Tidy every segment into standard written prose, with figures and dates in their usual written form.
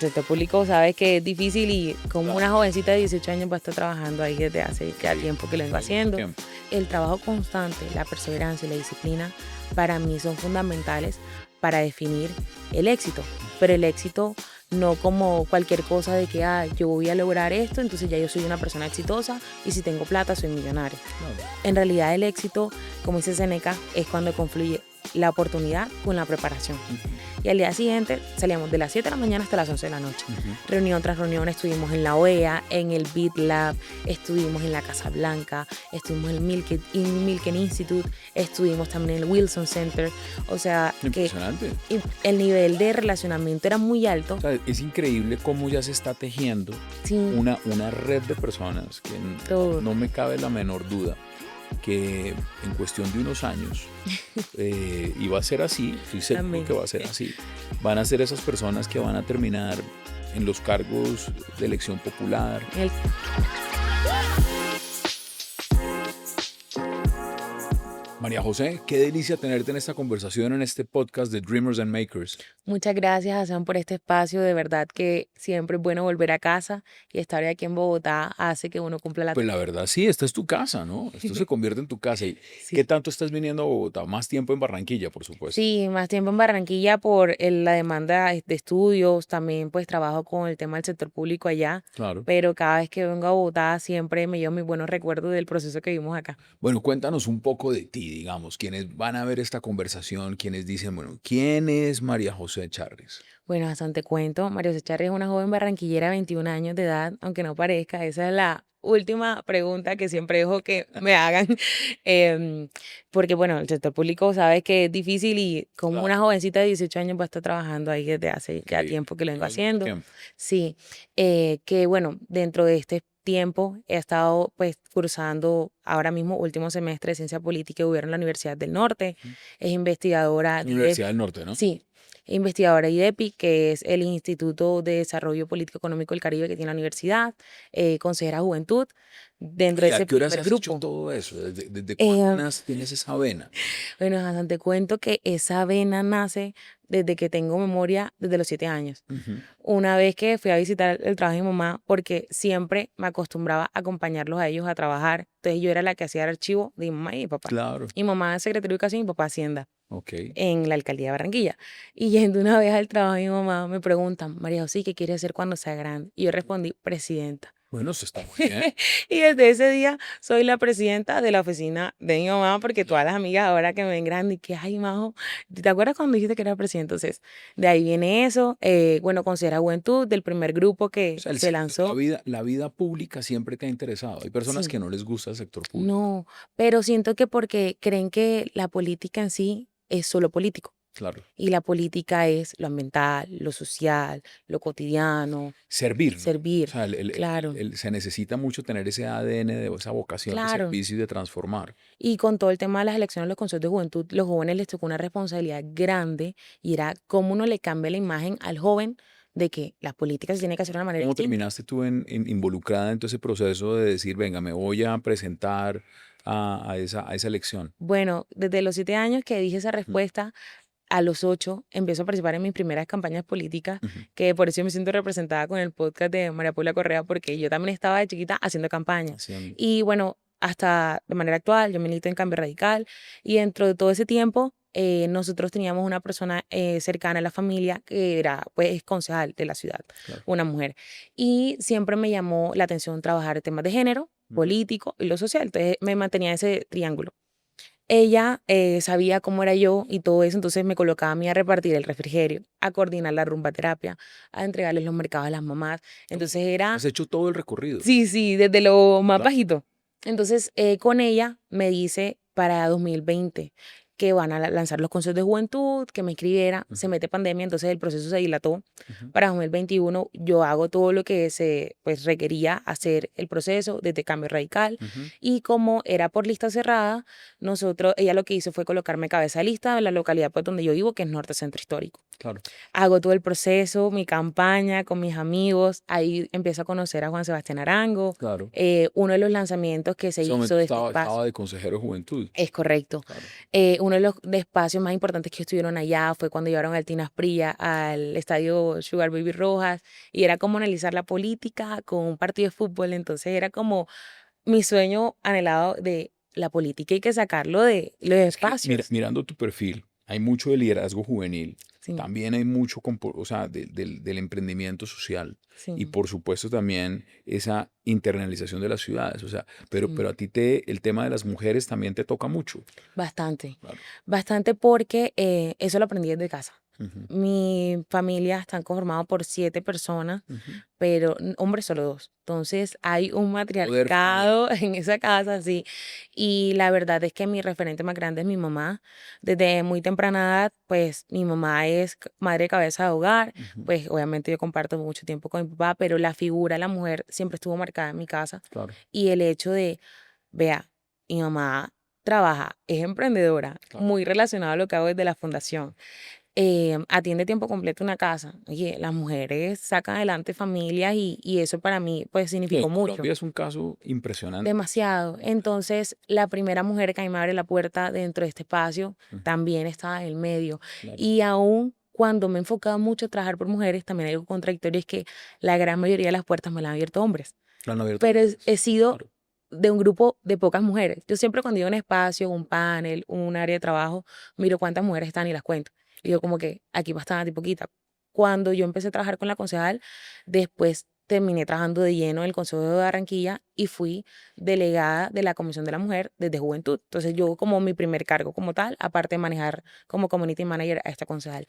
El sector público sabe que es difícil y como una jovencita de 18 años va a estar trabajando ahí desde hace ya tiempo que lo vengo haciendo. El trabajo constante, la perseverancia y la disciplina para mí son fundamentales para definir el éxito, pero el éxito no como cualquier cosa de que yo voy a lograr esto, entonces ya yo soy una persona exitosa y si tengo plata soy millonario. En realidad el éxito, como dice Seneca, es cuando confluye la oportunidad con la preparación. Y al día siguiente salíamos de las 7 de la mañana hasta las 11 de la noche. Reunión tras reunión, estuvimos en la OEA, en el Beat Lab, estuvimos en la Casa Blanca, estuvimos en el Milken Institute, estuvimos también en el Wilson Center. O sea, impresionante. Que el nivel de relacionamiento era muy alto. O sea, es increíble cómo ya se está tejiendo una red de personas que no me cabe la menor duda que en cuestión de unos años, y va a ser así, estoy seguro que va a ser así, van a ser esas personas que van a terminar en los cargos de elección popular. María José, qué delicia tenerte en esta conversación, en este podcast de Dreamers and Makers. Muchas gracias, Hassan, por este espacio. De verdad que siempre es bueno volver a casa y estar aquí en Bogotá hace que uno cumpla la... Pues la verdad sí, esta es tu casa, ¿no? Esto se convierte en tu casa. ¿Y qué tanto estás viniendo a Bogotá? Más tiempo en Barranquilla, por supuesto. Sí, más tiempo en Barranquilla por la demanda de estudios. También pues trabajo con el tema del sector público allá. Claro. Pero cada vez que vengo a Bogotá siempre me llevo mis buenos recuerdos del proceso que vimos acá. Bueno, cuéntanos un poco de ti, digamos, quienes van a ver esta conversación, quienes dicen, bueno, ¿quién es María José Charris? Bueno, Hassan, te cuento, María José Charris es una joven barranquillera de 21 años de edad, aunque no parezca. Esa es la última pregunta que siempre dejo que me hagan, porque bueno, el sector público sabe que es difícil y como una jovencita de 18 años va a estar trabajando ahí desde hace ya tiempo que lo vengo haciendo. Sí, que bueno, dentro de este tiempo he estado pues cursando ahora mismo último semestre de Ciencia Política y Gobierno en la Universidad del Norte. Es investigadora. Universidad del Norte, ¿no? Sí. Investigadora IDEPI, que es el Instituto de Desarrollo Político Económico del Caribe que tiene la universidad, consejera juventud, dentro de ese ¿A qué horas primer has grupo. hecho todo eso? ¿Desde cuándo tienes esa vena? Bueno, Hassan, te cuento que esa vena nace desde que tengo memoria, desde los 7 años. Una vez que fui a visitar el trabajo de mi mamá, porque siempre me acostumbraba a acompañarlos a ellos a trabajar. Entonces yo era la que hacía el archivo de mi mamá y mi papá. Claro. Mi mamá es secretaria de Educación y mi papá Hacienda. Okay. En la alcaldía de Barranquilla. Y yendo una vez al trabajo de mi mamá, me preguntan, María José, ¿qué quieres hacer cuando sea grande? Y yo respondí, presidenta. Bueno, eso está muy bien. Y desde ese día soy la presidenta de la oficina de mi mamá, porque todas las amigas ahora que me ven grande y que, ay, Majo, ¿te acuerdas cuando dijiste que era presidenta? Entonces, de ahí viene eso. Bueno, consejera juventud del primer grupo que se lanzó. La vida pública siempre te ha interesado. Hay personas que no les gusta el sector público. No, pero siento que porque creen que la política en sí es solo político. Claro. Y la política es lo ambiental, lo social, lo cotidiano. Servir. Servir, O sea, claro. Se necesita mucho tener ese ADN, esa vocación de servicio y de transformar. Y con todo el tema de las elecciones, los consejos de juventud, los jóvenes les tocó una responsabilidad grande y era cómo uno le cambia la imagen al joven de que la política se tiene que hacer de una manera distinta. ¿Cómo terminaste tú involucrada en todo ese proceso de decir, venga, me voy a presentar a esa elección? Bueno, desde los 7 años que dije esa respuesta, a los 8 empiezo a participar en mis primeras campañas políticas, que por eso me siento representada con el podcast de María Paula Correa, porque yo también estaba de chiquita haciendo campañas. Y bueno, hasta de manera actual, yo milito en Cambio Radical, y dentro de todo ese tiempo, nosotros teníamos una persona cercana a la familia que era pues concejal de la ciudad, una mujer. Y siempre me llamó la atención trabajar temas de género, político y lo social. Entonces me mantenía en ese triángulo. Ella sabía cómo era yo y todo eso, entonces me colocaba a mí a repartir el refrigerio, a coordinar la rumba terapia, a entregarles los mercados a las mamás. Entonces era... ¿Has hecho todo el recorrido? Sí, desde lo más bajito. Entonces con ella me dice para 2020 que van a lanzar los consejos de juventud, que me inscribiera, se mete pandemia, entonces el proceso se dilató. Para 2021 yo hago todo lo que se pues, requería hacer el proceso desde Cambio Radical y como era por lista cerrada, ella lo que hizo fue colocarme cabeza de lista en la localidad pues, donde yo vivo, que es Norte Centro Histórico. Claro. Hago todo el proceso, mi campaña con mis amigos. Ahí empiezo a conocer a Juan Sebastián Arango. Claro. Uno de los lanzamientos que se hizo de estaba de consejero de juventud. Es correcto. Claro. Uno uno de los espacios más importantes que estuvieron allá fue cuando llevaron al Tina Asprilla al estadio Sugar Baby Rojas, y era como analizar la política con un partido de fútbol. Entonces era como mi sueño anhelado de la política, hay que sacarlo de los espacios. Mirando tu perfil, hay mucho de liderazgo juvenil. Sí. También hay mucho, o sea, del emprendimiento social. Sí. Y por supuesto también esa internalización de las ciudades. O sea, pero a ti el tema de las mujeres también te toca mucho. Bastante. Claro. Bastante porque eso lo aprendí desde casa. Mi familia está conformada por 7 personas, pero hombres solo 2. Entonces hay un matriarcado en esa casa, sí. Y la verdad es que mi referente más grande es mi mamá. Desde muy temprana edad, pues mi mamá es madre de cabeza de hogar. Pues obviamente yo comparto mucho tiempo con mi papá, pero la figura de la mujer siempre estuvo marcada en mi casa. Claro. Y el hecho de, vea, mi mamá trabaja, es emprendedora, claro, muy relacionado a lo que hago desde la fundación. Atiende tiempo completo una casa. Oye, las mujeres sacan adelante familias y eso para mí pues significó mucho. Colombia es un caso impresionante. Demasiado. Entonces, la primera mujer que a mí me abre la puerta dentro de este espacio también estaba en el medio. Claro. Y aún cuando me he enfocado mucho a trabajar por mujeres, también hay algo contradictorio, es que la gran mayoría de las puertas me las han abierto hombres. Pero he sido... Claro, de un grupo de pocas mujeres. Yo siempre cuando digo un espacio, un panel, un área de trabajo, miro cuántas mujeres están y las cuento. Y yo como que aquí bastante poquita. Cuando yo empecé a trabajar con la concejal, después terminé trabajando de lleno en el Consejo de Barranquilla y fui delegada de la Comisión de la Mujer desde Juventud. Entonces yo como mi primer cargo como tal, aparte de manejar como community manager a esta concejal.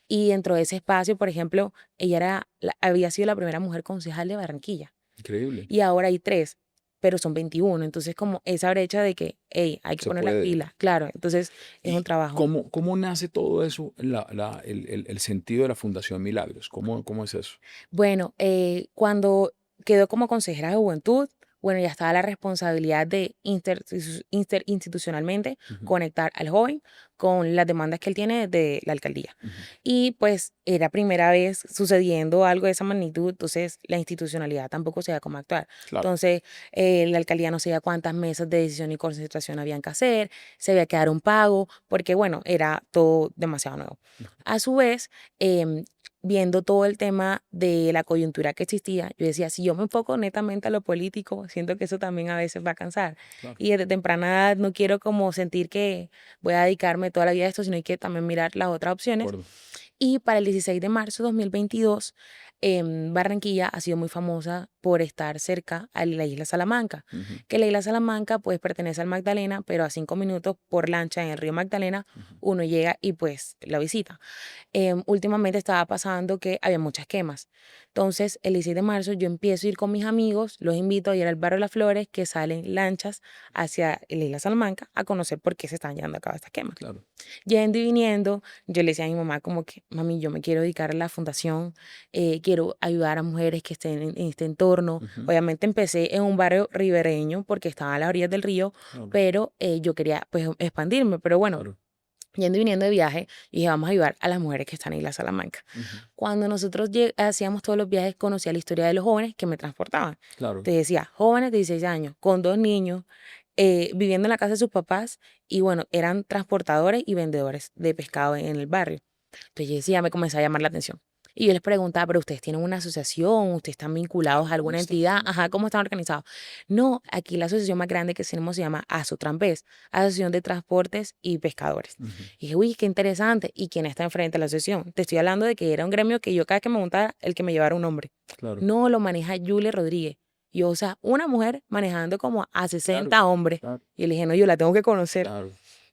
Y dentro de ese espacio, por ejemplo, ella había sido la primera mujer concejal de Barranquilla. Increíble. Y ahora hay 3, pero son 21. Entonces, como esa brecha de que, hey, hay que poner las pilas. Claro, entonces es un trabajo. ¿Cómo nace todo eso, el sentido de la Fundación Milagros? ¿Cómo es eso? Bueno, cuando quedó como consejera de juventud, bueno, ya estaba la responsabilidad de institucionalmente conectar al joven con las demandas que él tiene de la alcaldía. Y pues era primera vez sucediendo algo de esa magnitud, entonces la institucionalidad tampoco sabía cómo actuar. Claro. Entonces la alcaldía no sabía cuántas mesas de decisión y concentración habían que hacer, se había que dar un pago, porque bueno, era todo demasiado nuevo. A su vez, viendo todo el tema de la coyuntura que existía, yo decía, si yo me enfoco netamente a lo político, siento que eso también a veces va a cansar. Claro. Y desde temprana edad no quiero como sentir que voy a dedicarme toda la vida a esto, sino hay que también mirar las otras opciones. Y para el 16 de marzo de 2022, Barranquilla ha sido muy famosa por estar cerca a la isla Salamanca, que la isla Salamanca pues pertenece al Magdalena, pero a 5 minutos por lancha en el río Magdalena uno llega y pues la visita. Últimamente estaba pasando que había muchas quemas. Entonces, el 16 de marzo yo empiezo a ir con mis amigos, los invito a ir al barrio de Las Flores, que salen lanchas hacia la isla Salamanca a conocer por qué se están llevando a cabo estas quemas. Claro. Yendo y viniendo, yo le decía a mi mamá como que, mami, yo me quiero dedicar a la fundación, quiero ayudar a mujeres que estén en este entorno. Obviamente empecé en un barrio ribereño porque estaba a las orillas del río, claro, pero yo quería pues expandirme, pero bueno. Claro. Yendo y viniendo de viaje, y dije, vamos a ayudar a las mujeres que están en Isla Salamanca. Cuando nosotros hacíamos todos los viajes, conocía la historia de los jóvenes que me transportaban. Claro. Te decía, jóvenes de 16 años, con 2 niños, viviendo en la casa de sus papás, y bueno, eran transportadores y vendedores de pescado en el barrio. Entonces yo decía, me comenzó a llamar la atención. Y yo les preguntaba, pero ustedes tienen una asociación, ustedes están vinculados a alguna entidad, ¿cómo están organizados? No, aquí la asociación más grande que tenemos se llama ASOTRANPES, Asociación de Transportes y Pescadores. Y dije, uy, qué interesante. ¿Y quién está enfrente de la asociación? Te estoy hablando de que era un gremio que yo cada vez que me montara, el que me llevara un hombre. Claro. No, lo maneja Julie Rodríguez. Y yo, o sea, una mujer manejando como a 60 claro, hombres. Claro. Y le dije, no, yo la tengo que conocer. Claro.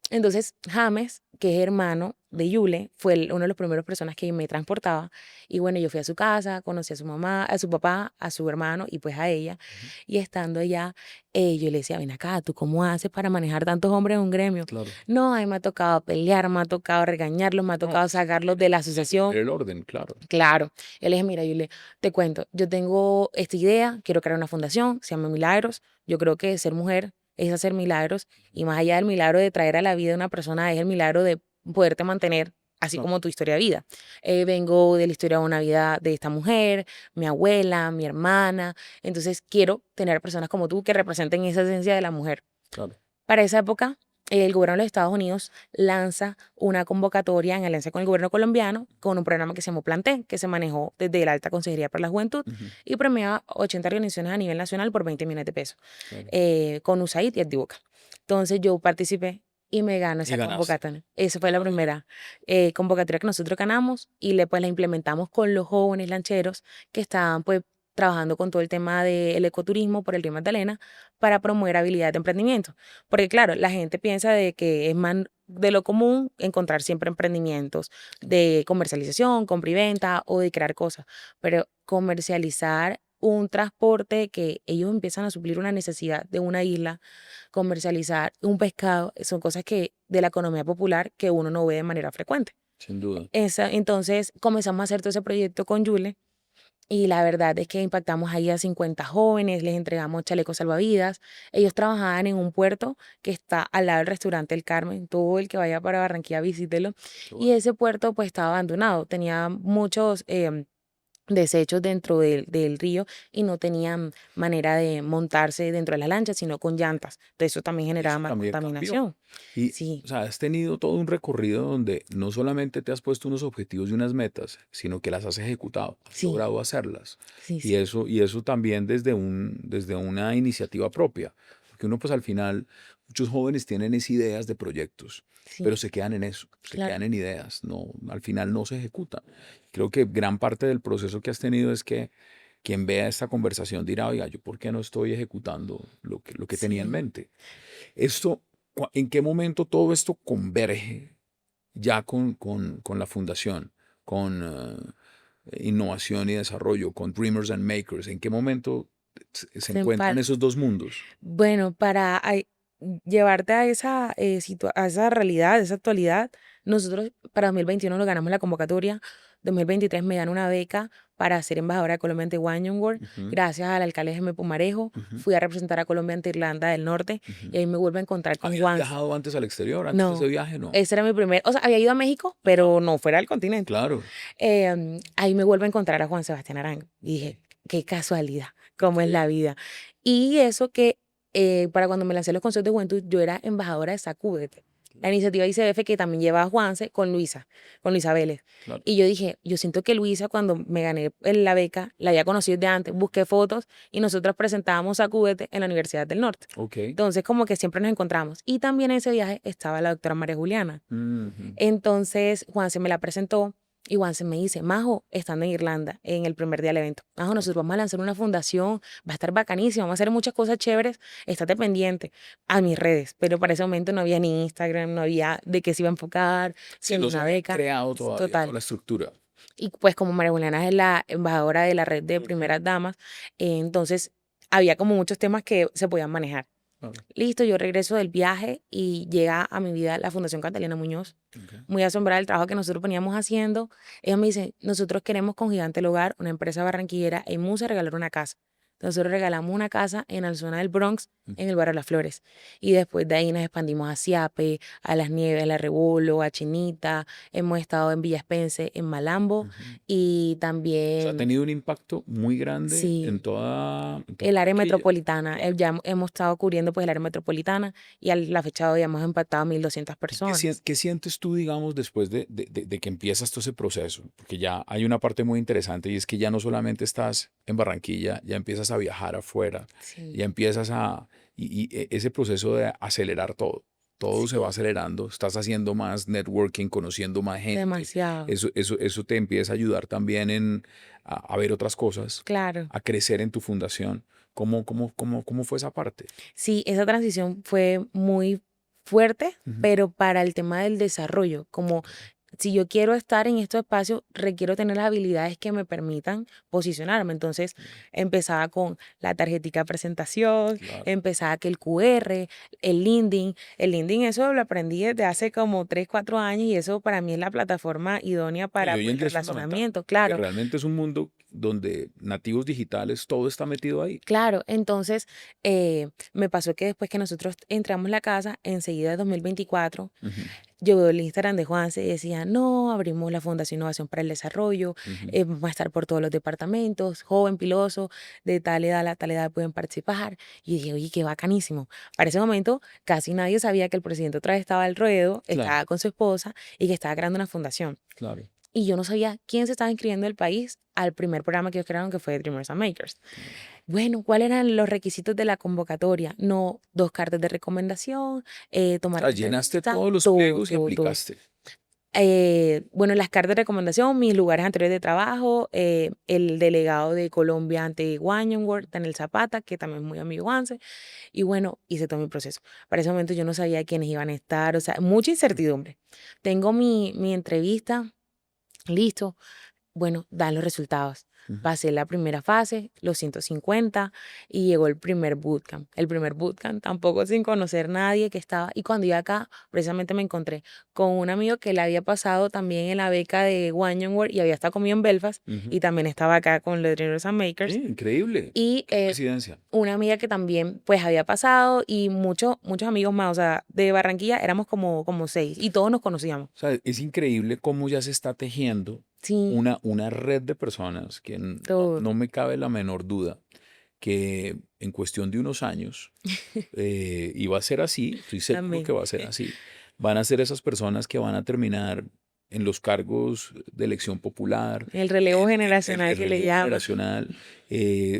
Entonces, James, que es hermano de Yule, fue una de las primeras personas que me transportaba. Y bueno, yo fui a su casa, conocí a su mamá, a su papá, a su hermano y pues a ella. Y estando allá, yo le decía, ven acá, ¿tú cómo haces para manejar tantos hombres en un gremio? Claro. No, a mí me ha tocado pelear, me ha tocado regañarlos, me ha tocado sacarlos de la asociación. El orden, claro. Claro. Yo le dije, mira, Yule, te cuento, yo tengo esta idea, quiero crear una fundación, se llama Milagros. Yo creo que ser mujer es hacer milagros, y más allá del milagro de traer a la vida a una persona, es el milagro de poderte mantener, así como tu historia de vida. Vengo de la historia de una vida de esta mujer, mi abuela, mi hermana, entonces quiero tener personas como tú que representen esa esencia de la mujer. Claro. Para esa época, el gobierno de los Estados Unidos lanza una convocatoria en alianza con el gobierno colombiano con un programa que se llamó Planté, que se manejó desde la Alta Consejería para la Juventud y premiaba 80 organizaciones a nivel nacional por 20 millones de pesos, con USAID y Activoca. Entonces yo participé y me ganó esa convocatoria. Esa fue la primera convocatoria que nosotros ganamos y pues la implementamos con los jóvenes lancheros que estaban pues trabajando con todo el tema del ecoturismo por el río Magdalena para promover habilidades de emprendimiento. Porque claro, la gente piensa de que es más de lo común encontrar siempre emprendimientos de comercialización, compra y venta o de crear cosas, pero comercializar un transporte que ellos empiezan a suplir una necesidad de una isla, comercializar un pescado, son cosas que de la economía popular que uno no ve de manera frecuente. Sin duda. Entonces comenzamos a hacer todo ese proyecto con Yule y la verdad es que impactamos ahí a 50 jóvenes, les entregamos chalecos salvavidas. Ellos trabajaban en un puerto que está al lado del restaurante El Carmen. Todo el que vaya para Barranquilla visítelo. Y ese puerto pues estaba abandonado, tenía muchos desechos dentro del río y no tenían manera de montarse dentro de las lanchas, sino con llantas. Entonces eso también generaba más contaminación. Y, sí. o sea, has tenido todo un recorrido donde no solamente te has puesto unos objetivos y unas metas, sino que las has ejecutado, has logrado hacerlas. Y eso también desde una iniciativa propia. Porque uno pues al final, muchos jóvenes tienen esas ideas de proyectos, pero se quedan en eso, se quedan en ideas, no, al final no se ejecutan. Creo que gran parte del proceso que has tenido es que quien vea esta conversación dirá, oiga, ¿yo por qué no estoy ejecutando lo que tenía en mente? ¿En qué momento todo esto converge ya con la fundación, con innovación y desarrollo, con Dreamers and Makers? ¿En qué momento se encuentran esos dos mundos? Bueno, para llevarte a esa, a esa realidad, a esa actualidad, nosotros para 2021 nos ganamos la convocatoria. 2023 me dan una beca para ser embajadora de Colombia ante Wine World, gracias al alcalde Jaime Pumarejo. Fui a representar a Colombia ante Irlanda del Norte y ahí me vuelvo a encontrar con Juan. ¿Habías viajado antes al exterior, antes de ese viaje? No. Ese era mi primer, o sea, había ido a México, pero no fuera del continente. Claro. Ahí me vuelvo a encontrar a Juan Sebastián Arango y dije, qué casualidad, cómo es la vida. Y eso que para cuando me lancé a los consejos de juventud, yo era embajadora de Sacúdete, la iniciativa ICBF que también lleva a Juanse con Luisa Vélez. Claro. Y yo dije, yo siento que Luisa, cuando me gané la beca, la había conocido de antes, busqué fotos y nosotros presentábamos Sacúdete en la Universidad del Norte. Entonces, como que siempre nos encontramos. Y también en ese viaje estaba la doctora María Juliana. Entonces, Juanse me la presentó. Y Juanse me dice, Majo, estando en Irlanda, en el primer día del evento, Majo, nosotros vamos a lanzar una fundación, va a estar bacanísimo, vamos a hacer muchas cosas chéveres, estate pendiente a mis redes. Pero para ese momento no había ni Instagram, no había de qué se iba a enfocar, siendo una beca. Creado toda la estructura. Y pues como María Juliana es la embajadora de la red de primeras damas, entonces había como muchos temas que se podían manejar. Listo, yo regreso del viaje y llega a mi vida la Fundación Catalina Muñoz, muy asombrada del trabajo que nosotros veníamos haciendo. Ella me dice, nosotros queremos con Gigante el Hogar, una empresa barranquillera, en Musa regalar una casa. Nosotros regalamos una casa en la zona del Bronx, en el barrio Las Flores. Y después de ahí nos expandimos a Siape, a Las Nieves, a La Rebolo, a Chinita. Hemos estado en Villa Espense, en Malambo y también... O sea, ha tenido un impacto muy grande en toda el área metropolitana. Ya hemos estado cubriendo pues el área metropolitana y a la fecha de hoy hemos impactado a 1.200 personas. ¿Qué sientes tú, digamos, después de que empiezas todo ese proceso? Porque ya hay una parte muy interesante y es que ya no solamente estás en Barranquilla, ya empiezas a viajar afuera, ya empiezas y ese proceso de acelerar todo. Todo se va acelerando, estás haciendo más networking, conociendo más gente. Demasiado. Eso te empieza a ayudar también a ver otras cosas. Claro. A crecer en tu fundación. ¿Cómo fue esa parte? Sí, esa transición fue muy fuerte, pero para el tema del desarrollo, como si yo quiero estar en estos espacios, requiero tener las habilidades que me permitan posicionarme. Entonces, empezaba con la tarjetita de presentación, empezaba que el QR, el LinkedIn. El LinkedIn, eso lo aprendí desde hace como 3, 4 años y eso para mí es la plataforma idónea para el relacionamiento. Claro. Realmente es un mundo donde nativos digitales, todo está metido ahí. Claro, entonces me pasó que después que nosotros entramos en la casa, enseguida de 2024, yo veo el Instagram de Juanse y decía, no, abrimos la Fundación Innovación para el Desarrollo, vamos a estar por todos los departamentos, joven, piloso, de tal edad a tal edad pueden participar. Y dije, oye, qué bacanísimo. Para ese momento, casi nadie sabía que el presidente otra vez estaba al ruedo, estaba con su esposa y que estaba creando una fundación. Claro. Y yo no sabía quién se estaba inscribiendo del país al primer programa que ellos crearon, que fue Dreamers and Makers. Bueno, ¿cuáles eran los requisitos de la convocatoria? No, 2 cartas de recomendación, tomar... llenaste todos los pliegos y aplicaste. Bueno, las cartas de recomendación, mis lugares anteriores de trabajo, el delegado de Colombia ante Washington, Daniel Zapata, que también es muy amigo de Juanse, y bueno, hice todo mi proceso. Para ese momento yo no sabía quiénes iban a estar, o sea, mucha incertidumbre. Tengo mi entrevista, listo, bueno, dan los resultados. Pasé la primera fase, los 150, y llegó el primer bootcamp. El primer bootcamp, tampoco sin conocer a nadie que estaba. Y cuando iba acá, precisamente me encontré con un amigo que le había pasado también en la beca de Washington y había estado conmigo en Belfast, y también estaba acá con los Dreamers and Makers. Sí, increíble. Y coincidencia. Una amiga que también pues había pasado y muchos amigos más, o sea, de Barranquilla éramos como 6 y todos nos conocíamos. O sea, es increíble cómo ya se está tejiendo una red de personas que no me cabe la menor duda que en cuestión de unos años y va a ser así, estoy seguro que va a ser así, van a ser esas personas que van a terminar en los cargos de elección popular. El relevo generacional el que le llaman. Generacional,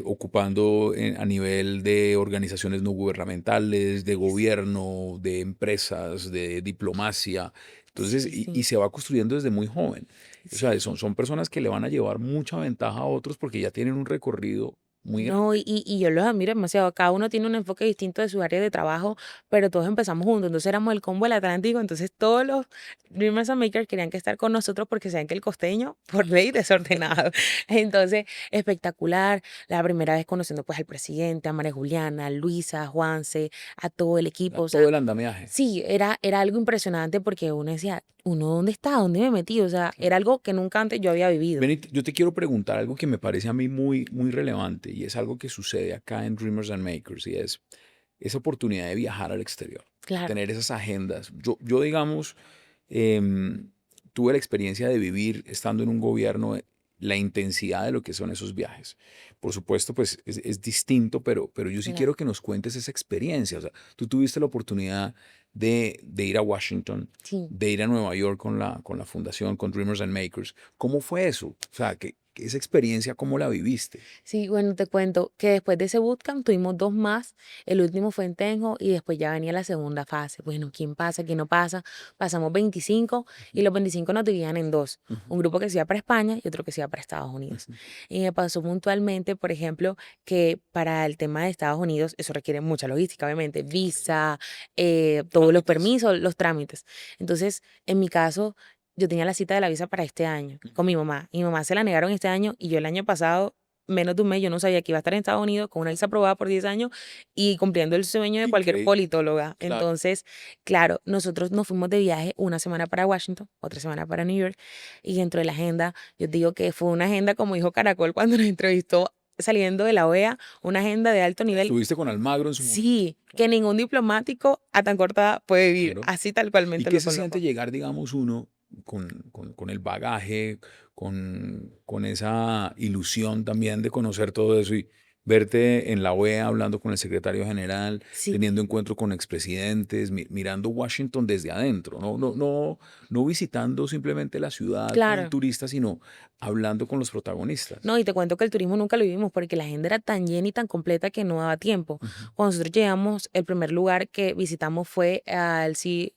ocupando a nivel de organizaciones no gubernamentales, de gobierno, de empresas, de diplomacia. Entonces, y se va construyendo desde muy joven. O sea, son personas que le van a llevar mucha ventaja a otros porque ya tienen un recorrido muy No, y yo los admiro demasiado. Cada uno tiene un enfoque distinto de su área de trabajo, pero todos empezamos juntos. Entonces éramos el combo del Atlántico. Entonces todos los Dreamers and Makers querían que estar con nosotros porque saben que el costeño, por ley, desordenado. Entonces, espectacular. La primera vez conociendo pues al presidente, a María Juliana, a Luisa, a Juanse, a todo el equipo. O sea, todo el andamiaje. Sí, era algo impresionante porque uno decía, ¿uno dónde está? ¿Dónde me metí? O sea, era algo que nunca antes yo había vivido. Benito, yo te quiero preguntar algo que me parece a mí muy, muy relevante y es algo que sucede acá en Dreamers and Makers y es esa oportunidad de viajar al exterior, tener esas agendas. Yo digamos, tuve la experiencia de vivir estando en un gobierno la intensidad de lo que son esos viajes. Por supuesto, pues es distinto, pero yo sí quiero que nos cuentes esa experiencia. O sea, tú tuviste la oportunidad de ir a Washington, de ir a Nueva York con la fundación, con Dreamers and Makers. ¿Cómo fue eso? O sea, esa experiencia, ¿cómo la viviste? Sí, bueno, te cuento que después de ese bootcamp tuvimos 2 más. El último fue en Tenjo y después ya venía la segunda fase. Bueno, ¿quién pasa? ¿Quién no pasa? Pasamos 25 y los 25 nos dividían en 2. Un grupo que se iba para España y otro que se iba para Estados Unidos. Y me pasó puntualmente, por ejemplo, que para el tema de Estados Unidos, eso requiere mucha logística, obviamente, visa, todos los permisos, los trámites. Entonces, en mi caso, yo tenía la cita de la visa para este año con mi mamá. Y mi mamá se la negaron este año y yo el año pasado, menos de un mes, yo no sabía que iba a estar en Estados Unidos con una visa aprobada por 10 años y cumpliendo el sueño de cualquier politóloga. Claro. Entonces, claro, nosotros nos fuimos de viaje una semana para Washington, otra semana para New York y dentro de la agenda, yo digo que fue una agenda como dijo Caracol cuando nos entrevistó saliendo de la OEA, una agenda de alto nivel. ¿Estuviste con Almagro en su momento? Sí, que ningún diplomático a tan corta puede vivir, claro. Así tal cualmente. ¿Y qué se siente llegar, digamos, uno con el bagaje, con esa ilusión también de conocer todo eso y verte en la OEA hablando con el secretario general, teniendo encuentro con expresidentes, mirando Washington desde adentro, no visitando simplemente la ciudad como turista, sino hablando con los protagonistas? No, y te cuento que el turismo nunca lo vivimos porque la agenda era tan llena y tan completa que no daba tiempo. Cuando nosotros llegamos, el primer lugar que visitamos fue al Sea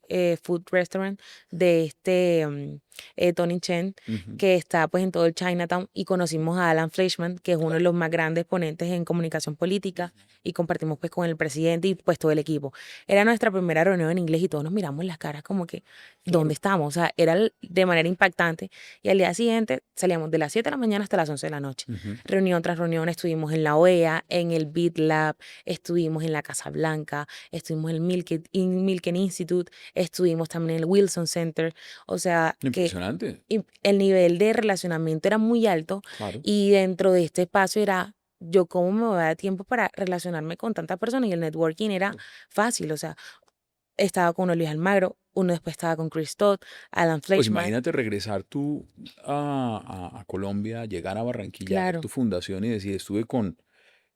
Food Restaurant de Tony Chen, que está pues en todo el Chinatown, y conocimos a Alan Fleischman, que es uno de los más grandes ponentes en comunicación política, y compartimos pues con el presidente y pues todo el equipo. Era nuestra primera reunión en inglés y todos nos miramos las caras como que, ¿dónde estamos? O sea, era de manera impactante. Y al día siguiente salíamos de las 7 de la mañana hasta las 11 de la noche. Reunión tras reunión, estuvimos en la OEA, en el Beat Lab, estuvimos en la Casa Blanca, estuvimos en el Milken Institute, estuvimos también en el Wilson Center. O sea, impresionante. Que el nivel de relacionamiento era muy alto, y dentro de este espacio era, yo cómo me voy a dar tiempo para relacionarme con tantas personas, y el networking era fácil, o sea, estaba con Luis Almagro, uno después estaba con Chris Todd, Alan Fleischman. Pues imagínate regresar tú a Colombia, llegar a Barranquilla, a ver tu fundación y decir, estuve con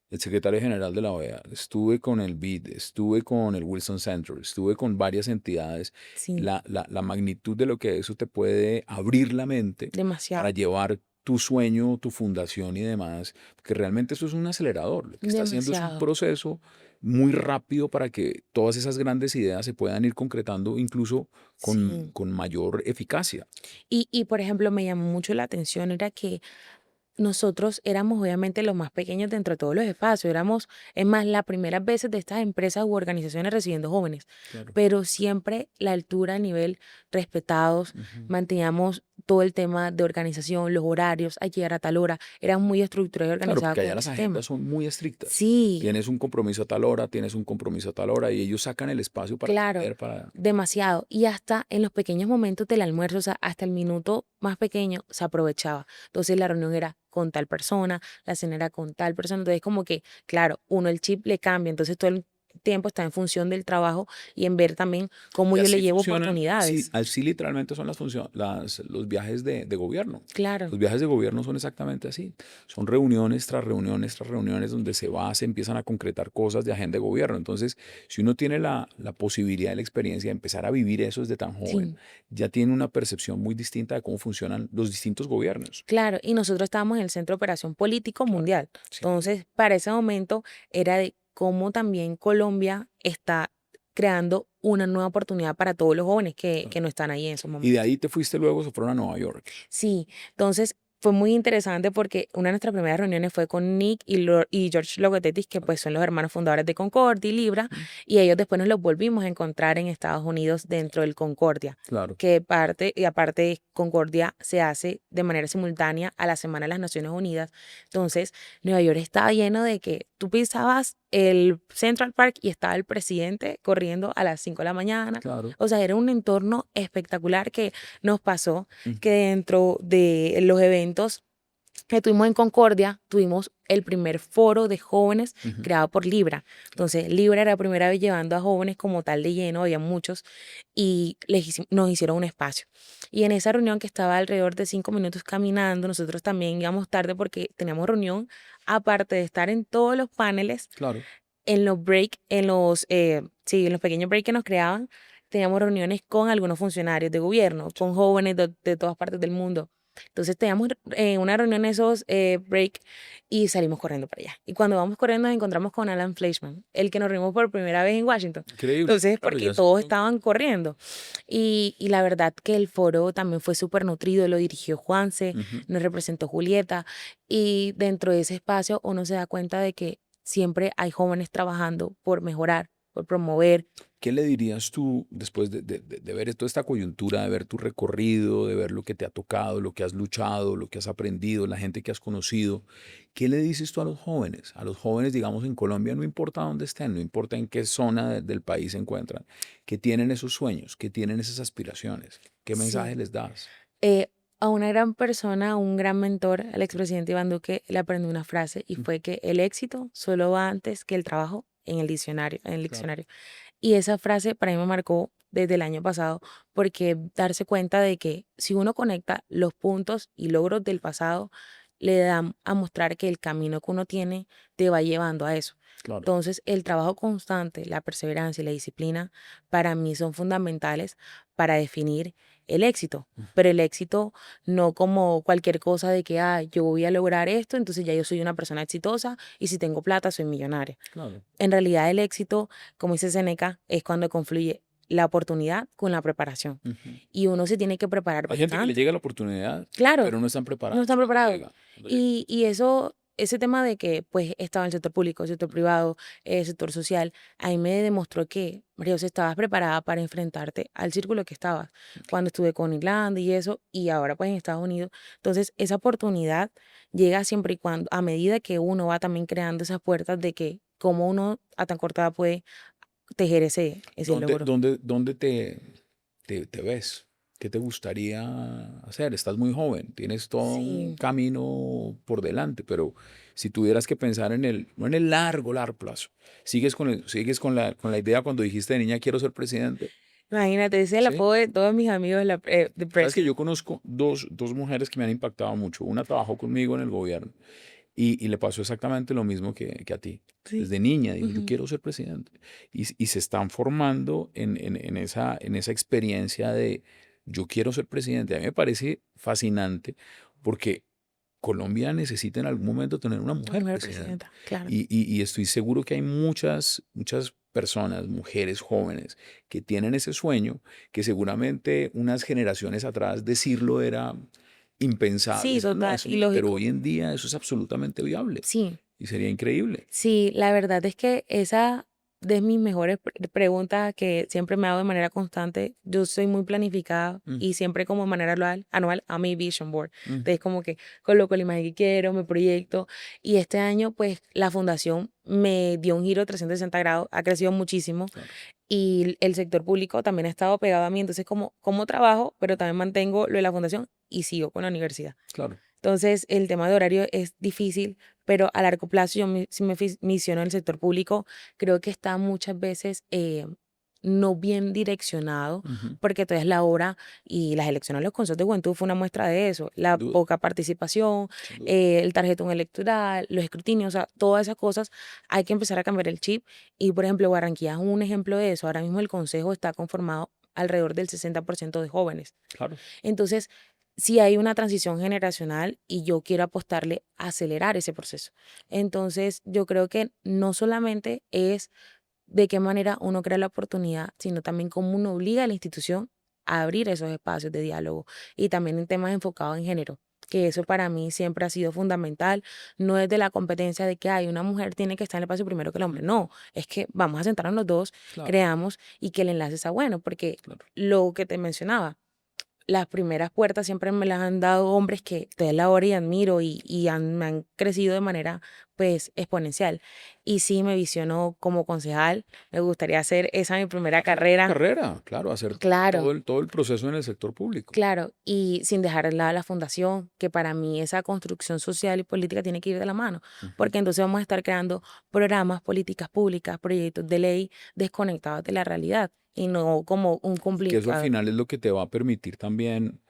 el secretario general de la OEA, estuve con el BID, estuve con el Wilson Center, estuve con varias entidades. Sí. La magnitud de lo que eso te puede abrir la mente Demasiado. para llevar tu sueño, tu fundación y demás, porque realmente eso es un acelerador. Lo que está haciendo es un proceso muy rápido para que todas esas grandes ideas se puedan ir concretando incluso con mayor eficacia. Y, por ejemplo, me llamó mucho la atención, era que nosotros éramos obviamente los más pequeños dentro de todos los espacios, es más, las primeras veces de estas empresas u organizaciones recibiendo jóvenes, pero siempre la altura, nivel, respetados, manteníamos todo el tema de organización, los horarios, hay que llegar a tal hora, eran muy estructurados y organizados. Claro, porque allá las agendas son muy estrictas. Sí. Tienes un compromiso a tal hora, tienes un compromiso a tal hora y ellos sacan el espacio para poder, demasiado. Y hasta en los pequeños momentos del almuerzo, o sea, hasta el minuto más pequeño se aprovechaba. Entonces la reunión era con tal persona, la cena era con tal persona. Entonces como que, claro, uno el chip le cambia, entonces todo el tiempo está en función del trabajo y en ver también cómo yo le llevo oportunidades. Sí, así literalmente son los viajes de gobierno. Claro. Los viajes de gobierno son exactamente así. Son reuniones tras reuniones tras reuniones donde se empiezan a concretar cosas de agenda de gobierno. Entonces, si uno tiene la posibilidad y la experiencia de empezar a vivir eso desde tan joven, ya tiene una percepción muy distinta de cómo funcionan los distintos gobiernos. Claro, y nosotros estábamos en el Centro de Operación Político Mundial. Entonces, para ese momento era de cómo también Colombia está creando una nueva oportunidad para todos los jóvenes que no están ahí en esos momentos. Y de ahí te fuiste luego, se fueron a Nueva York. Sí, entonces fue muy interesante porque una de nuestras primeras reuniones fue con Nick y George Logothetis, que pues son los hermanos fundadores de Concordia y Libra, y ellos después nos los volvimos a encontrar en Estados Unidos dentro del Concordia. Claro. Que aparte Concordia se hace de manera simultánea a la Semana de las Naciones Unidas. Entonces, Nueva York estaba lleno de que tú pisabas el Central Park y estaba el presidente corriendo a las 5 de la mañana. Claro. O sea, era un entorno espectacular que nos pasó que dentro de los eventos que tuvimos en Concordia, tuvimos el primer foro de jóvenes creado por Libra. Entonces, Libra era la primera vez llevando a jóvenes como tal de lleno, había muchos, y nos hicieron un espacio. Y en esa reunión que estaba alrededor de 5 minutos caminando, nosotros también íbamos tarde porque teníamos reunión, aparte de estar en todos los paneles, en los break, en los pequeños breaks que nos creaban, teníamos reuniones con algunos funcionarios de gobierno, con jóvenes de todas partes del mundo. Entonces teníamos una reunión en esos break y salimos corriendo para allá. Y cuando vamos corriendo nos encontramos con Alan Fleischman, el que nos reunimos por primera vez en Washington. Increíble. Entonces, porque todos estaban corriendo. Y la verdad que el foro también fue súper nutrido, lo dirigió Juanse, nos representó Julieta. Y dentro de ese espacio uno se da cuenta de que siempre hay jóvenes trabajando por mejorar, por promover. ¿Qué le dirías tú después de ver toda esta coyuntura, de ver tu recorrido, de ver lo que te ha tocado, lo que has luchado, lo que has aprendido, la gente que has conocido? ¿Qué le dices tú a los jóvenes? A los jóvenes, digamos, en Colombia, no importa dónde estén, no importa en qué zona del país se encuentran, que tienen esos sueños, que tienen esas aspiraciones. ¿Qué mensaje les das? A una gran persona, un gran mentor, al expresidente Iván Duque, le aprendí una frase y fue que el éxito solo va antes que el trabajo en el diccionario. Y esa frase para mí me marcó desde el año pasado, porque darse cuenta de que si uno conecta los puntos y logros del pasado, le dan a mostrar que el camino que uno tiene te va llevando a eso. Entonces, el trabajo constante, la perseverancia y la disciplina para mí son fundamentales para definir el éxito, pero el éxito no como cualquier cosa de que yo voy a lograr esto, entonces ya yo soy una persona exitosa y si tengo plata soy millonaria. En realidad el éxito, como dice Seneca, es cuando confluye la oportunidad con la preparación. Y uno se tiene que preparar bastante. Hay gente que le llega la oportunidad, pero no están preparados. No están preparados. Y eso, ese tema de que pues estaba en el sector público, el sector privado, el sector social, a mí me demostró que, María José, estabas preparada para enfrentarte al círculo que estabas cuando estuve con Irlanda y eso, y ahora pues en Estados Unidos. Entonces, esa oportunidad llega siempre y cuando, a medida que uno va también creando esas puertas de que cómo uno a tan cortada puede tejer ese logro. ¿Dónde te ves? ¿Qué te gustaría hacer? Estás muy joven, tienes todo un camino por delante, pero si tuvieras que pensar no en el largo plazo, sigues con la idea cuando dijiste de niña quiero ser presidente. Imagínate, ese es el apodo de todos mis amigos de presidente. Sabes que yo conozco dos mujeres que me han impactado mucho. Una trabajó conmigo en el gobierno y le pasó exactamente lo mismo que a ti. Desde niña dijo, yo quiero ser presidente. Y se están formando en esa experiencia de yo quiero ser presidente. A mí me parece fascinante porque Colombia necesita en algún momento tener una mujer presidenta. Claro. Y estoy seguro que hay muchas personas, mujeres jóvenes, que tienen ese sueño, que seguramente unas generaciones atrás decirlo era impensable. Sí, total, y lógico. Pero hoy en día eso es absolutamente viable. Sí. Y sería increíble. Sí, la verdad es que esa de mis mejores preguntas que siempre me hago de manera constante. Yo soy muy planificada y siempre como de manera anual a mi vision board. Entonces como que coloco la imagen que quiero, me proyecto. Y este año pues la fundación me dio un giro 360 grados, ha crecido muchísimo. Claro. Y el sector público también ha estado pegado a mí. Entonces como trabajo, pero también mantengo lo de la fundación y sigo con la universidad. Claro. Entonces, el tema de horario es difícil, pero a largo plazo yo si me misiono en el sector público, creo que está muchas veces no bien direccionado, porque entonces la hora y las elecciones de los consejos de juventud fue una muestra de eso, la poca participación, el tarjetón electoral, los escrutinios, o sea, todas esas cosas, hay que empezar a cambiar el chip. Y, por ejemplo, Barranquilla es un ejemplo de eso. Ahora mismo el consejo está conformado alrededor del 60% de jóvenes. Claro. Entonces, sí hay una transición generacional y yo quiero apostarle a acelerar ese proceso. Entonces, yo creo que no solamente es de qué manera uno crea la oportunidad, sino también cómo uno obliga a la institución a abrir esos espacios de diálogo y también en temas enfocados en género, que eso para mí siempre ha sido fundamental. No es de la competencia de que hay una mujer tiene que estar en el espacio primero que el hombre, no, es que vamos a sentarnos los dos, creamos y que el enlace sea bueno, porque lo que te mencionaba, las primeras puertas siempre me las han dado hombres que te la hora y admiro y me han crecido de manera pues exponencial. Y sí me visiono como concejal, me gustaría hacer esa mi primera carrera. Claro, hacer Claro. todo el proceso en el sector público. Claro, y sin dejar de lado la fundación, que para mí esa construcción social y política tiene que ir de la mano, porque entonces vamos a estar creando programas, políticas públicas, proyectos de ley desconectados de la realidad y no como un complicado. Que eso al final es lo que te va a permitir también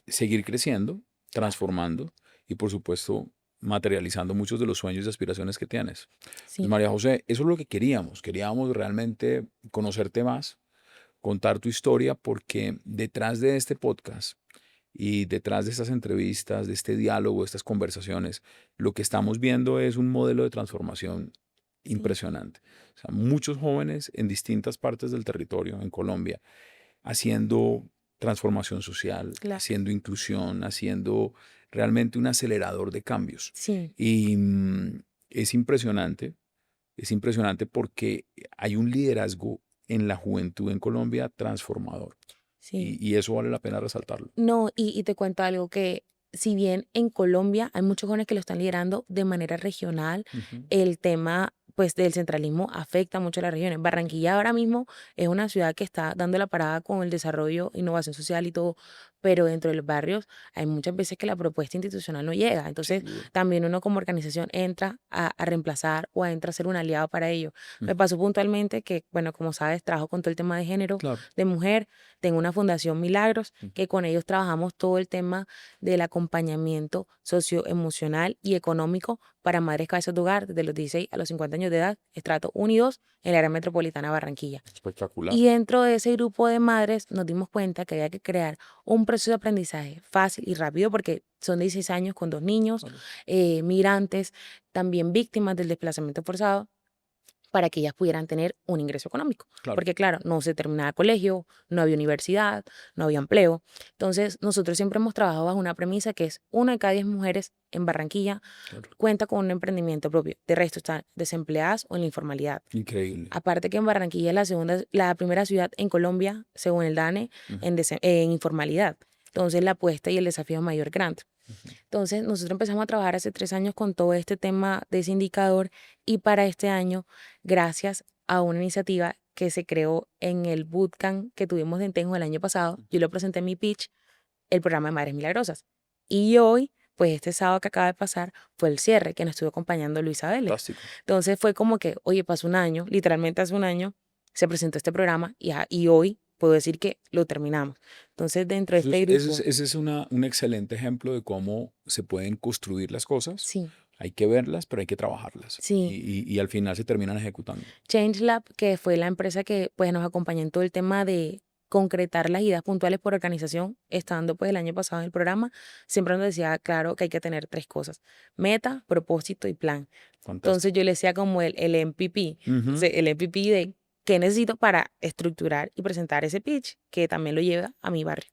seguir creciendo, transformando y por supuesto materializando muchos de los sueños y aspiraciones que tienes. Sí. Pues María José, eso es lo que queríamos. Queríamos realmente conocerte más, contar tu historia, porque detrás de este podcast y detrás de estas entrevistas, de este diálogo, de estas conversaciones, lo que estamos viendo es un modelo de transformación impresionante. O sea, muchos jóvenes en distintas partes del territorio, en Colombia, haciendo transformación social, haciendo inclusión, haciendo realmente un acelerador de cambios. Sí. Y es impresionante porque hay un liderazgo en la juventud en Colombia transformador. Sí. Y eso vale la pena resaltarlo. No, y te cuento algo que si bien en Colombia hay muchos jóvenes que lo están liderando de manera regional, el tema pues del centralismo afecta mucho a las regiones. Barranquilla ahora mismo es una ciudad que está dando la parada con el desarrollo, innovación social y todo, pero dentro de los barrios hay muchas veces que la propuesta institucional no llega. Entonces también uno como organización entra a reemplazar o entra a ser un aliado para ello. Me pasó puntualmente que, bueno, como sabes, trabajo con todo el tema de género, de mujer. Tengo una fundación Milagros, que con ellos trabajamos todo el tema del acompañamiento socioemocional y económico para madres cabezas de hogar desde los 16 a los 50 años de edad, estrato 1 y 2, en la área metropolitana de Barranquilla. Espectacular. Y dentro de ese grupo de madres nos dimos cuenta que había que crear un proceso de aprendizaje fácil y rápido, porque son 16 años con 2 niños, migrantes, también víctimas del desplazamiento forzado, para que ellas pudieran tener un ingreso económico. Porque claro, no se terminaba el colegio, no había universidad, no había empleo. Entonces, nosotros siempre hemos trabajado bajo una premisa que es 1 de cada 10 mujeres en Barranquilla cuenta con un emprendimiento propio. De resto están desempleadas o en la informalidad. Increíble. Aparte que en Barranquilla es la primera ciudad en Colombia, según el DANE, en informalidad. Entonces, la apuesta y el desafío es mayor grande. Entonces, nosotros empezamos a trabajar hace 3 años con todo este tema de ese indicador y para este año, gracias a una iniciativa que se creó en el bootcamp que tuvimos en Tenjo el año pasado. Yo lo presenté en mi pitch, el programa de Madres Milagrosas. Y hoy, pues este sábado que acaba de pasar, fue el cierre que nos estuvo acompañando Luisa Vélez. Fantástico. Entonces fue como que, oye, pasó un año, literalmente hace un año, se presentó este programa y hoy puedo decir que lo terminamos. Entonces, dentro de este grupo... Ese es un excelente ejemplo de cómo se pueden construir las cosas. Sí. Hay que verlas, pero hay que trabajarlas. Sí. Y al final se terminan ejecutando. ChangeLab, que fue la empresa que pues, nos acompañó en todo el tema de concretar las ideas puntuales por organización, estando pues el año pasado en el programa, siempre nos decía, claro, que hay que tener 3 cosas: meta, propósito y plan. Fantástico. Entonces yo le decía como el MVP, el MVP de qué necesito para estructurar y presentar ese pitch, que también lo lleva a mi barrio.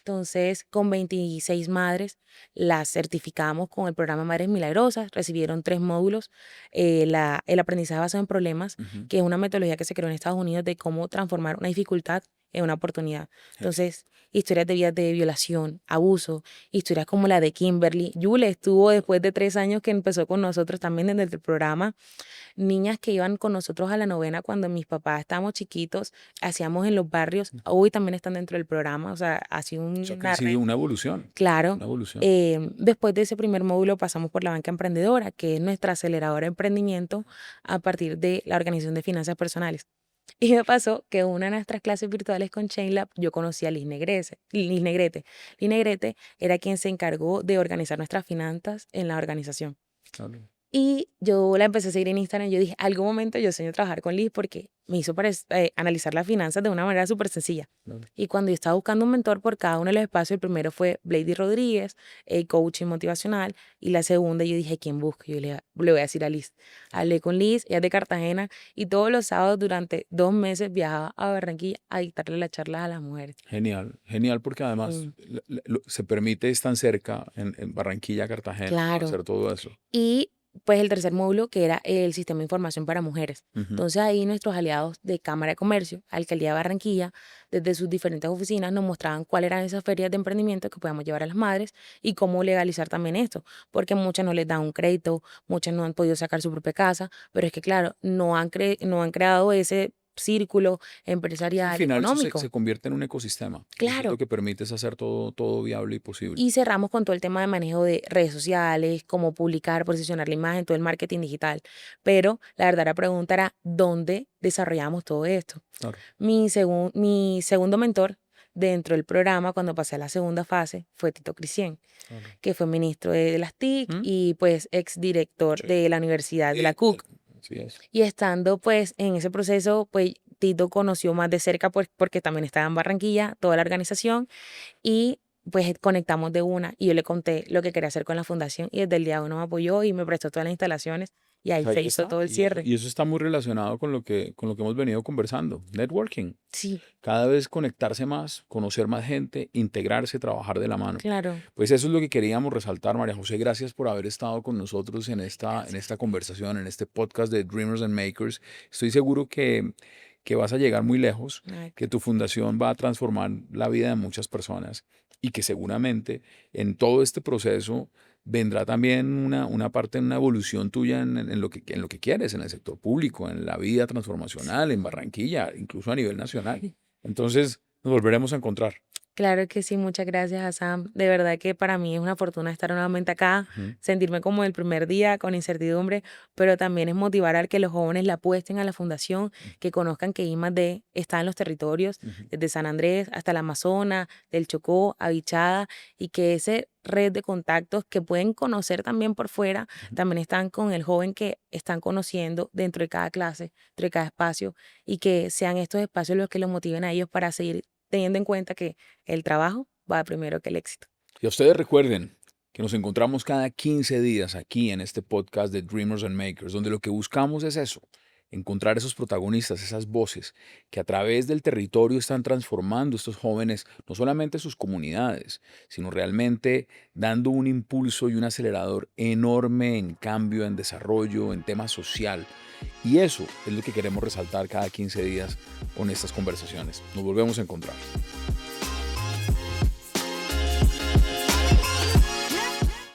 Entonces, con 26 madres, las certificamos con el programa Madres Milagrosas, recibieron 3 módulos, el aprendizaje basado en problemas, que es una metodología que se creó en Estados Unidos de cómo transformar una dificultad en una oportunidad. Entonces, historias de vidas de violación, abuso, historias como la de Kimberly. Yule estuvo después de 3 años que empezó con nosotros también desde el programa. Niñas que iban con nosotros a la novena cuando mis papás estábamos chiquitos, hacíamos en los barrios, hoy también están dentro del programa, o sea, ha sido una evolución. Claro. Una evolución. Después de ese primer módulo pasamos por la banca emprendedora, que es nuestra aceleradora de emprendimiento a partir de la organización de finanzas personales. Y me pasó que una de nuestras clases virtuales con ChangeLab, yo conocí a Liz Negrete. Liz Negrete era quien se encargó de organizar nuestras finanzas en la organización. Claro. Y yo la empecé a seguir en Instagram y yo dije, algún momento yo sueño trabajar con Liz porque me hizo analizar las finanzas de una manera súper sencilla. Claro. Y cuando yo estaba buscando un mentor por cada uno de los espacios, el primero fue Blady Rodríguez, coaching motivacional, y la segunda yo dije, ¿quién busco? Yo le voy a decir a Liz. Hablé con Liz, ella es de Cartagena, y todos los sábados durante 2 meses viajaba a Barranquilla a dictarle las charlas a las mujeres. Genial, genial, porque además se permite estar cerca en Barranquilla, Cartagena, claro, hacer todo eso. Y pues el tercer módulo, que era el sistema de información para mujeres. Entonces ahí nuestros aliados de Cámara de Comercio, Alcaldía de Barranquilla, desde sus diferentes oficinas nos mostraban cuáles eran esas ferias de emprendimiento que podíamos llevar a las madres y cómo legalizar también esto, porque muchas no les dan un crédito, muchas no han podido sacar su propia casa, pero es que claro, no han creado ese círculo empresarial, al final económico. Se convierte en un ecosistema. Claro. Eso es lo que permite es hacer todo viable y posible. Y cerramos con todo el tema de manejo de redes sociales, cómo publicar, posicionar la imagen, todo el marketing digital. Pero la verdadera pregunta era, ¿dónde desarrollamos todo esto? Claro. Mi segundo mentor dentro del programa, cuando pasé a la segunda fase, fue Tito Cristian, que fue ministro de las TIC y pues exdirector de la Universidad de la CUC. Así es. Y estando pues en ese proceso, pues Tito conoció más de cerca pues porque también estaba en Barranquilla, toda la organización, y pues conectamos de una y yo le conté lo que quería hacer con la fundación y desde el día 1 me apoyó y me prestó todas las instalaciones y ahí se hizo todo el cierre. Y eso está muy relacionado con lo que hemos venido conversando, networking. Sí. Cada vez conectarse más, conocer más gente, integrarse, trabajar de la mano. Claro. Pues eso es lo que queríamos resaltar, María José. Gracias por haber estado con nosotros en esta conversación, en este podcast de Dreamers and Makers. Estoy seguro que vas a llegar muy lejos, que tu fundación va a transformar la vida de muchas personas y que seguramente en todo este proceso vendrá también una parte, una evolución tuya en lo que quieres, en el sector público, en la vida transformacional, en Barranquilla, incluso a nivel nacional. Entonces nos volveremos a encontrar. Claro que sí, muchas gracias, Hassan. De verdad que para mí es una fortuna estar nuevamente acá, sentirme como el primer día con incertidumbre, pero también es motivar a que los jóvenes la apuesten a la fundación, que conozcan que I+D está en los territorios, desde San Andrés hasta el Amazonas, del Chocó a Bichada, y que esa red de contactos que pueden conocer también por fuera, también están con el joven que están conociendo dentro de cada clase, dentro de cada espacio, y que sean estos espacios los que los motiven a ellos para seguir teniendo en cuenta que el trabajo va primero que el éxito. Y a ustedes recuerden que nos encontramos cada 15 días aquí en este podcast de Dreamers and Makers, donde lo que buscamos es eso, encontrar esos protagonistas, esas voces que a través del territorio están transformando estos jóvenes, no solamente sus comunidades, sino realmente dando un impulso y un acelerador enorme en cambio, en desarrollo, en tema social. Y eso es lo que queremos resaltar cada 15 días con estas conversaciones. Nos volvemos a encontrar.